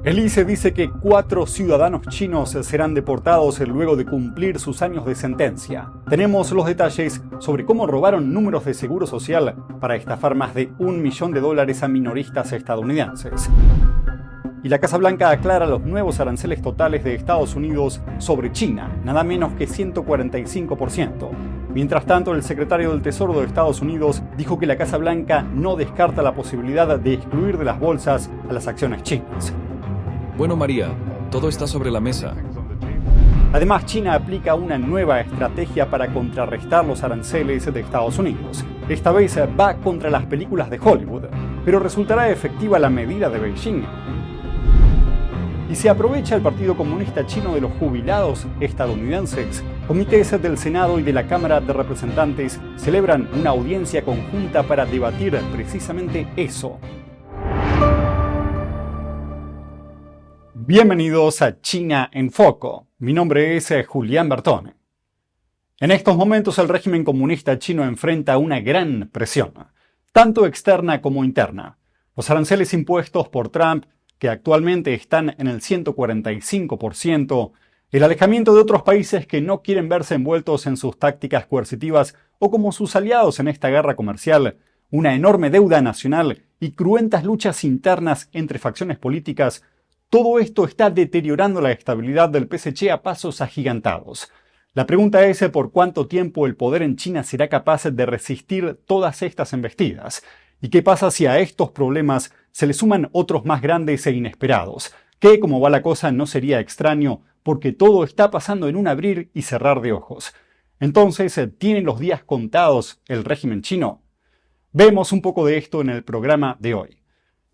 El ICE dice que 4 ciudadanos chinos serán deportados luego de cumplir sus años de sentencia. Tenemos los detalles sobre cómo robaron números de seguro social para estafar más de $1 millón a minoristas estadounidenses. Y la Casa Blanca aclara los nuevos aranceles totales de Estados Unidos sobre China, nada menos que 145%. Mientras tanto, el secretario del Tesoro de Estados Unidos dijo que la Casa Blanca no descarta la posibilidad de excluir de las bolsas a las acciones chinas. Bueno, María, todo está sobre la mesa. Además, China aplica una nueva estrategia para contrarrestar los aranceles de Estados Unidos. Esta vez va contra las películas de Hollywood, pero ¿resultará efectiva la medida de Beijing? Y se aprovecha el Partido Comunista Chino de los jubilados estadounidenses. Comités del Senado y de la Cámara de Representantes celebran una audiencia conjunta para debatir precisamente eso. Bienvenidos a China en Foco. Mi nombre es Julián Bertone. En estos momentos el régimen comunista chino enfrenta una gran presión, tanto externa como interna. Los aranceles impuestos por Trump, que actualmente están en el 145%, el alejamiento de otros países que no quieren verse envueltos en sus tácticas coercitivas o como sus aliados en esta guerra comercial, una enorme deuda nacional y cruentas luchas internas entre facciones políticas. Todo esto está deteriorando la estabilidad del PSC a pasos agigantados. La pregunta es por cuánto tiempo el poder en China será capaz de resistir todas estas embestidas. ¿Y qué pasa si a estos problemas se le suman otros más grandes e inesperados? Que, como va la cosa, no sería extraño porque todo está pasando en un abrir y cerrar de ojos. Entonces, ¿tienen los días contados el régimen chino? Vemos un poco de esto en el programa de hoy.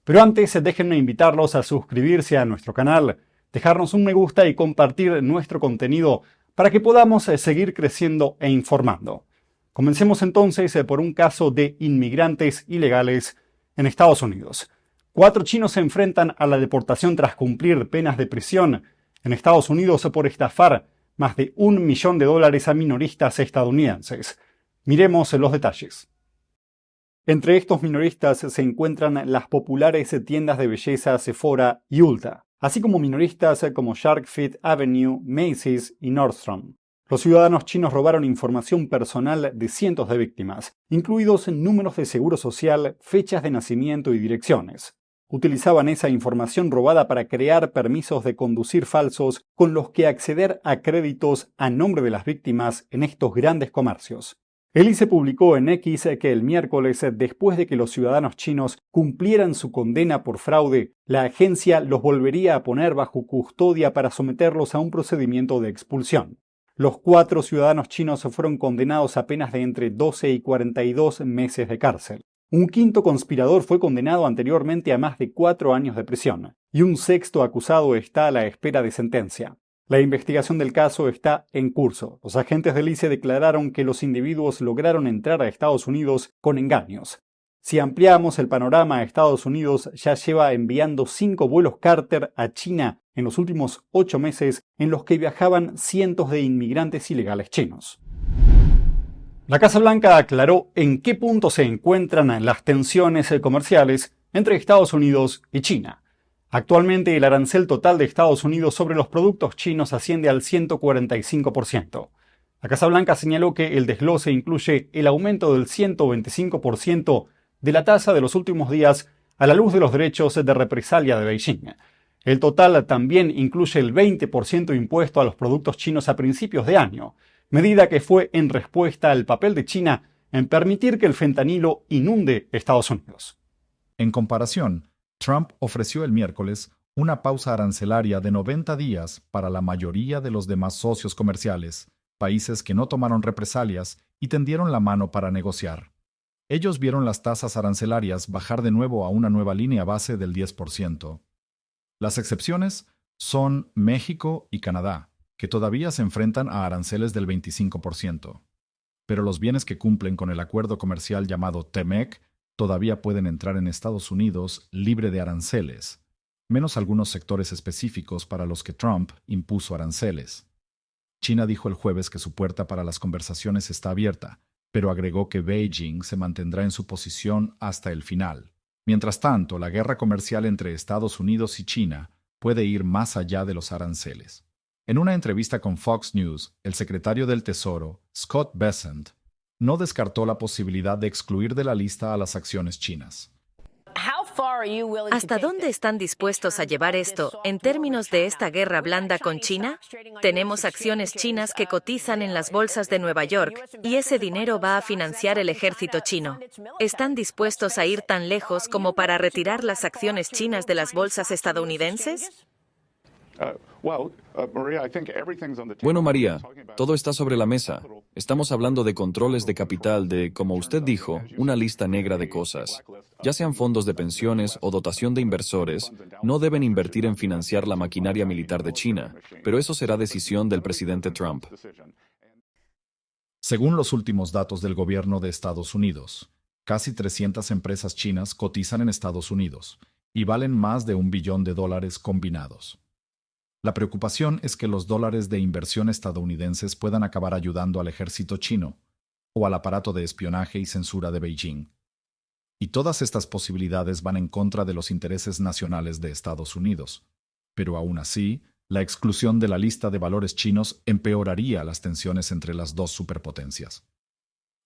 Pero antes, déjenme invitarlos a suscribirse a nuestro canal, dejarnos un me gusta y compartir nuestro contenido para que podamos seguir creciendo e informando. Comencemos entonces por un caso de inmigrantes ilegales en Estados Unidos. 4 chinos se enfrentan a la deportación tras cumplir penas de prisión en Estados Unidos por estafar más de $1 millón a minoristas estadounidenses. Miremos los detalles. Entre estos minoristas se encuentran las populares tiendas de belleza Sephora y Ulta, así como minoristas como Shark Fit Avenue, Macy's y Nordstrom. Los ciudadanos chinos robaron información personal de cientos de víctimas, incluidos números de seguro social, fechas de nacimiento y direcciones. Utilizaban esa información robada para crear permisos de conducir falsos con los que acceder a créditos a nombre de las víctimas en estos grandes comercios. El ICE publicó en X que el miércoles, después de que los ciudadanos chinos cumplieran su condena por fraude, la agencia los volvería a poner bajo custodia para someterlos a un procedimiento de expulsión. Los 4 ciudadanos chinos fueron condenados a penas de entre 12 y 42 meses de cárcel. Un quinto conspirador fue condenado anteriormente a más de 4 años de prisión, y un sexto acusado está a la espera de sentencia. La investigación del caso está en curso. Los agentes del ICE declararon que los individuos lograron entrar a Estados Unidos con engaños. Si ampliamos el panorama, a Estados Unidos ya lleva enviando 5 vuelos Carter a China en los últimos 8 meses en los que viajaban cientos de inmigrantes ilegales chinos. La Casa Blanca aclaró en qué punto se encuentran las tensiones comerciales entre Estados Unidos y China. Actualmente el arancel total de Estados Unidos sobre los productos chinos asciende al 145%. La Casa Blanca señaló que el desglose incluye el aumento del 125% de la tasa de los últimos días a la luz de los derechos de represalia de Beijing. El total también incluye el 20% impuesto a los productos chinos a principios de año, medida que fue en respuesta al papel de China en permitir que el fentanilo inunde Estados Unidos. En comparación, Trump ofreció el miércoles una pausa arancelaria de 90 días para la mayoría de los demás socios comerciales, países que no tomaron represalias y tendieron la mano para negociar. Ellos vieron las tasas arancelarias bajar de nuevo a una nueva línea base del 10%. Las excepciones son México y Canadá, que todavía se enfrentan a aranceles del 25%. Pero los bienes que cumplen con el acuerdo comercial llamado TEMEC todavía pueden entrar en Estados Unidos libre de aranceles, menos algunos sectores específicos para los que Trump impuso aranceles. China dijo el jueves que su puerta para las conversaciones está abierta, pero agregó que Beijing se mantendrá en su posición hasta el final. Mientras tanto, la guerra comercial entre Estados Unidos y China puede ir más allá de los aranceles. En una entrevista con Fox News, el secretario del Tesoro, Scott Bessent, no descartó la posibilidad de excluir de la lista a las acciones chinas. ¿Hasta dónde están dispuestos a llevar esto en términos de esta guerra blanda con China? Tenemos acciones chinas que cotizan en las bolsas de Nueva York y ese dinero va a financiar el ejército chino. ¿Están dispuestos a ir tan lejos como para retirar las acciones chinas de las bolsas estadounidenses? Bueno, María, todo está sobre la mesa. Estamos hablando de controles de capital de, como usted dijo, una lista negra de cosas. Ya sean fondos de pensiones o dotación de inversores, no deben invertir en financiar la maquinaria militar de China, pero eso será decisión del presidente Trump. Según los últimos datos del gobierno de Estados Unidos, casi 300 empresas chinas cotizan en Estados Unidos y valen más de $1 billón combinados. La preocupación es que los dólares de inversión estadounidenses puedan acabar ayudando al ejército chino o al aparato de espionaje y censura de Beijing. Y todas estas posibilidades van en contra de los intereses nacionales de Estados Unidos. Pero aún así, la exclusión de la lista de valores chinos empeoraría las tensiones entre las dos superpotencias.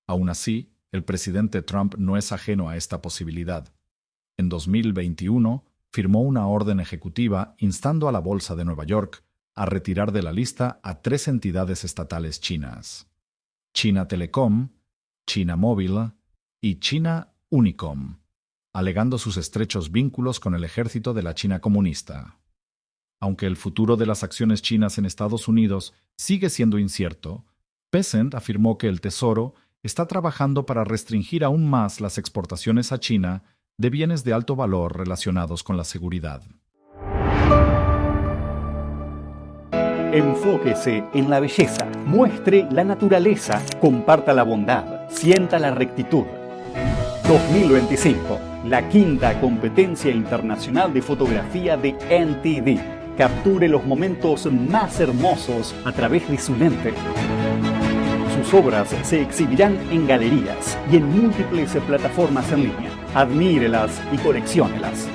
Aún así, el presidente Trump no es ajeno a esta posibilidad. En 2021, firmó una orden ejecutiva instando a la Bolsa de Nueva York a retirar de la lista a 3 entidades estatales chinas: China Telecom, China Mobile y China Unicom, alegando sus estrechos vínculos con el ejército de la China comunista. Aunque el futuro de las acciones chinas en Estados Unidos sigue siendo incierto, Bessent afirmó que el Tesoro está trabajando para restringir aún más las exportaciones a China de bienes de alto valor relacionados con la seguridad. Enfóquese en la belleza, muestre la naturaleza, comparta la bondad, sienta la rectitud. 2025, la 5ª competencia internacional de fotografía de NTD. Capture los momentos más hermosos a través de su lente. Sus obras se exhibirán en galerías y en múltiples plataformas en línea. Admírelas y colecciónelas.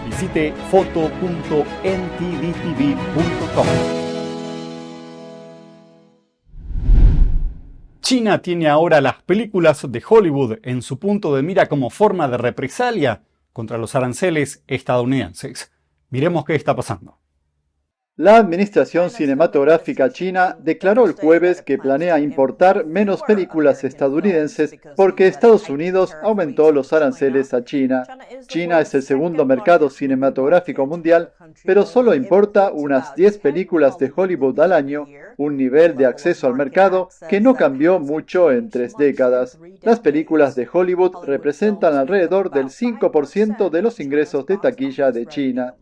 Visite foto.ntdtv.com. China tiene ahora las películas de Hollywood en su punto de mira como forma de represalia contra los aranceles estadounidenses. Miremos qué está pasando. La Administración Cinematográfica china declaró el jueves que planea importar menos películas estadounidenses porque Estados Unidos aumentó los aranceles a China. China es el segundo mercado cinematográfico mundial, pero solo importa unas 10 películas de Hollywood al año, un nivel de acceso al mercado que no cambió mucho en 3 décadas. Las películas de Hollywood representan alrededor del 5% de los ingresos de taquilla de China.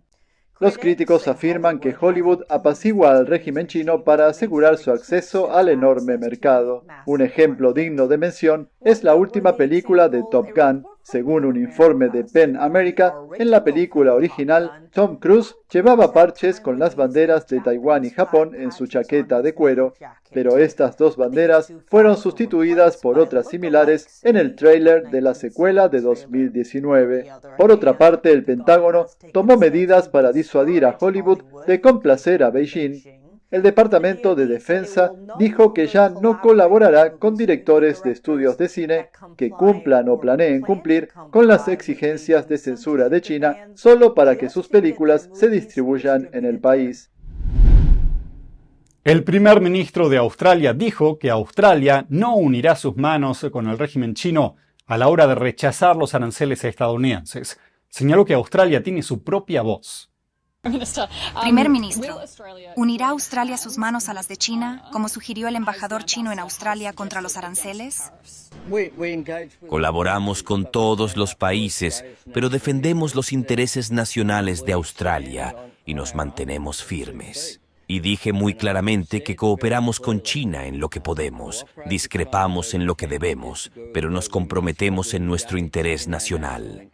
Los críticos afirman que Hollywood apacigua al régimen chino para asegurar su acceso al enorme mercado. Un ejemplo digno de mención es la última película de Top Gun. Según un informe de PEN America, en la película original, Tom Cruise llevaba parches con las banderas de Taiwán y Japón en su chaqueta de cuero, pero estas dos banderas fueron sustituidas por otras similares en el tráiler de la secuela de 2019. Por otra parte, el Pentágono tomó medidas para disuadir a Hollywood de complacer a Beijing. El Departamento de Defensa dijo que ya no colaborará con directores de estudios de cine que cumplan o planeen cumplir con las exigencias de censura de China solo para que sus películas se distribuyan en el país. El primer ministro de Australia dijo que Australia no unirá sus manos con el régimen chino a la hora de rechazar los aranceles estadounidenses. Señaló que Australia tiene su propia voz. Primer ministro, ¿unirá Australia sus manos a las de China, como sugirió el embajador chino en Australia contra los aranceles? Colaboramos con todos los países, pero defendemos los intereses nacionales de Australia y nos mantenemos firmes. Y dije muy claramente que cooperamos con China en lo que podemos, discrepamos en lo que debemos, pero nos comprometemos en nuestro interés nacional.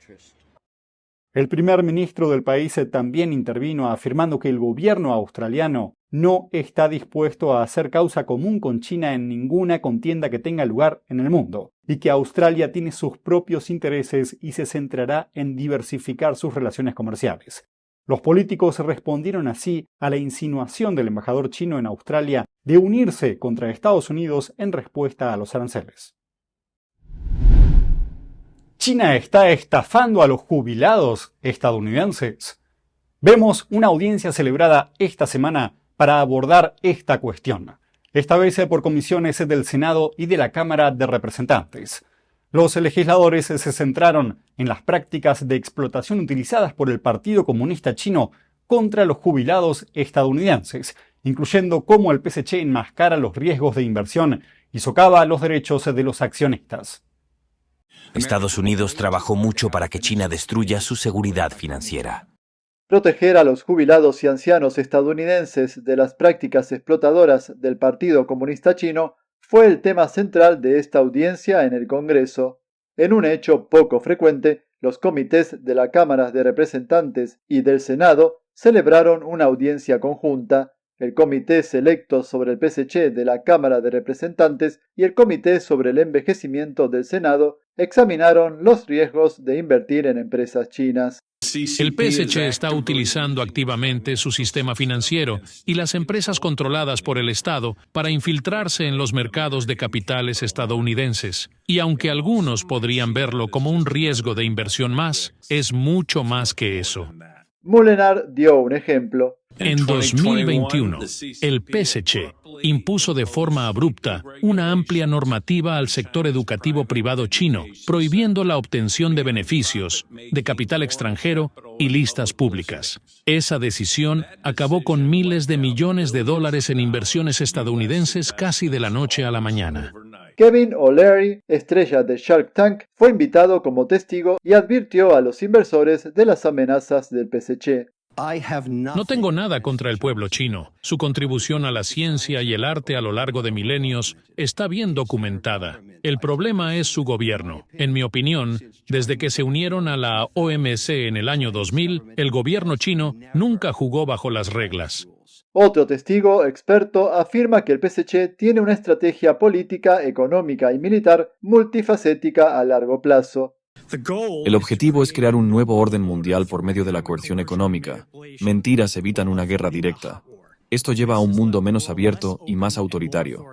El primer ministro del país también intervino afirmando que el gobierno australiano no está dispuesto a hacer causa común con China en ninguna contienda que tenga lugar en el mundo, y que Australia tiene sus propios intereses y se centrará en diversificar sus relaciones comerciales. Los políticos respondieron así a la insinuación del embajador chino en Australia de unirse contra Estados Unidos en respuesta a los aranceles. ¿China está estafando a los jubilados estadounidenses? Vemos una audiencia celebrada esta semana para abordar esta cuestión, esta vez por comisiones del Senado y de la Cámara de Representantes. Los legisladores se centraron en las prácticas de explotación utilizadas por el Partido Comunista Chino contra los jubilados estadounidenses, incluyendo cómo el PSC enmascara los riesgos de inversión y socava los derechos de los accionistas. Estados Unidos trabajó mucho para que China destruya su seguridad financiera. Proteger a los jubilados y ancianos estadounidenses de las prácticas explotadoras del Partido Comunista Chino fue el tema central de esta audiencia en el Congreso. En un hecho poco frecuente, los comités de la Cámara de Representantes y del Senado celebraron una audiencia conjunta. El Comité Selecto sobre el PSC de la Cámara de Representantes y el Comité sobre el Envejecimiento del Senado examinaron los riesgos de invertir en empresas chinas. El PSC está utilizando activamente su sistema financiero y las empresas controladas por el Estado para infiltrarse en los mercados de capitales estadounidenses. Y aunque algunos podrían verlo como un riesgo de inversión más, es mucho más que eso. Molenaar dio un ejemplo. En 2021, el PSC impuso de forma abrupta una amplia normativa al sector educativo privado chino, prohibiendo la obtención de beneficios, de capital extranjero y listas públicas. Esa decisión acabó con miles de millones de dólares en inversiones estadounidenses casi de la noche a la mañana. Kevin O'Leary, estrella de Shark Tank, fue invitado como testigo y advirtió a los inversores de las amenazas del PSC. No tengo nada contra el pueblo chino. Su contribución a la ciencia y el arte a lo largo de milenios está bien documentada. El problema es su gobierno. En mi opinión, desde que se unieron a la OMC en el año 2000, el gobierno chino nunca jugó bajo las reglas. Otro testigo experto afirma que el PSC tiene una estrategia política, económica y militar multifacética a largo plazo. El objetivo es crear un nuevo orden mundial por medio de la coerción económica. Mentiras evitan una guerra directa. Esto lleva a un mundo menos abierto y más autoritario.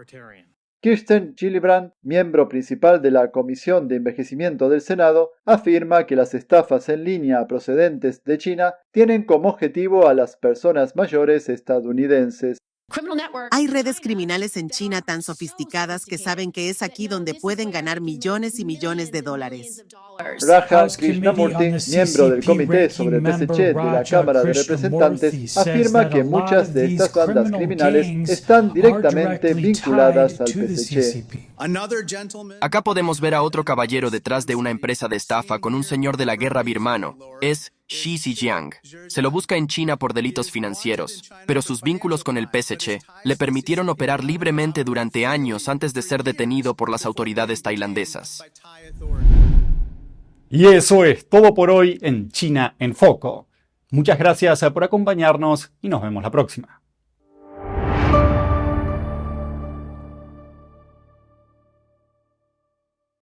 Kirsten Gillibrand, miembro principal de la Comisión de Envejecimiento del Senado, afirma que las estafas en línea procedentes de China tienen como objetivo a las personas mayores estadounidenses. Hay redes criminales en China tan sofisticadas que saben que es aquí donde pueden ganar millones y millones de dólares. Raja Krishnamurti, miembro del Comité sobre el PSC de la Cámara de Representantes, afirma que muchas de estas bandas criminales están directamente vinculadas al PSC. Acá podemos ver a otro caballero detrás de una empresa de estafa con un señor de la guerra birmano. Es Xi Zhejiang. Se lo busca en China por delitos financieros, pero sus vínculos con el PSC le permitieron operar libremente durante años antes de ser detenido por las autoridades tailandesas. Y eso es todo por hoy en China en Foco. Muchas gracias por acompañarnos y nos vemos la próxima.